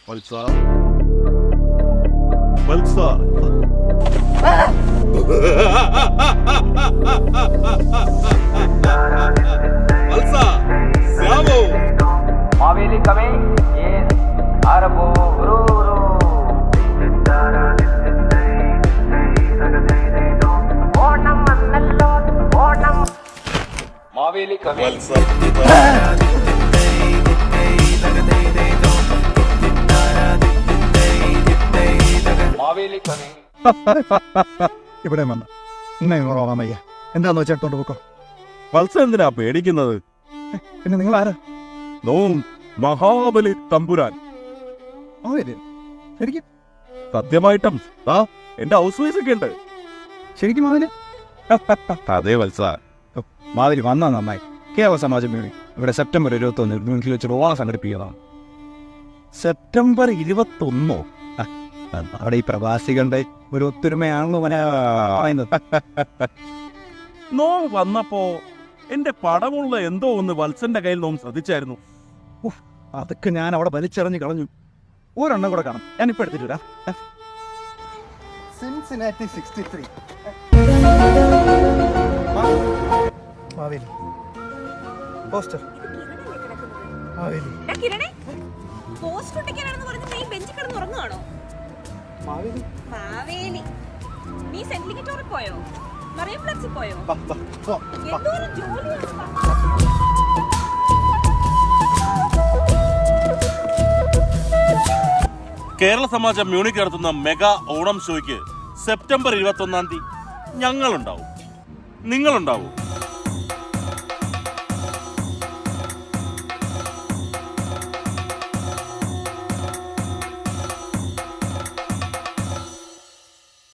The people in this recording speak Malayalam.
വത്സ വത്സ വത്സ ശ്യാമോ മാവേലി കവി അരബോ ഓണം വന്നല്ലോ ഓണം മാവേലി കവി വത്സ മാവേലി കവി ഇവിടെ വന്ന ഇന്നേ ഓർമ്മ വയ്യ. എന്താന്ന് വെച്ചാൽ എടുത്തോണ്ട് പോക്കോ. വത്സ എന്തിനാ പേടിക്കുന്നത്? പിന്നെ നിങ്ങൾ ആരാ? നോം മഹാബലി തമ്പുരാൻ. ശരിക്കും സത്യമായിട്ടും എന്റെ ഹൗസ് വൈസ് ഒക്കെ ഉണ്ട്. ശരിക്കും മാതിരി അതെ വത്സ. മാതിരി വന്നാൽ നന്നായി. കേരള സമാജം വേണ്ടി ഇവിടെ സെപ്റ്റംബർ 21 വീട്ടിൽ വെച്ചൊരു ഓണം സംഘടിപ്പിക്കുന്നതാണ്. സെപ്റ്റംബർ 21 അവിടെ ഈ പ്രവാസികളുടെ ഒരു ഒത്തൊരുമയാണല്ലോ പറയുന്നത്. നോ വന്നപ്പോ എന്റെ പടമുള്ള എന്തോ ഒന്ന് വത്സന്റെ കയ്യിൽ നോം ശ്രദ്ധിച്ചായിരുന്നു. അതൊക്കെ ഞാൻ അവിടെ വലിച്ചെറിഞ്ഞ് കളഞ്ഞു. ഒരെണ്ണം കൂടെ കാണാം, ഞാനിപ്പോൾ എടുത്തിട്ട് വരാം. Cincinnati 63 Maveli poster. Maveli post ഒട്ടിക്കാനാണെന്ന് പറഞ്ഞ് നീ ബെഞ്ചിൽ കിടന്ന് ഉറങ്ങുവാണോ? മാവേലി മാവേലി നീ സെന്റ് ലിഗറ്റോറിൽ പോയോ? മറിയം പ്ലസിൽ പോയോ? പോ. എന്തോരം ജോലിയാണ്. കേരള സമാജം മ്യൂണിക് നടത്തുന്ന മെഗാ ഓണം ഷോയ്ക്ക് സെപ്റ്റംബർ 21 ഞങ്ങളുണ്ടാവും, നിങ്ങളുണ്ടാവും.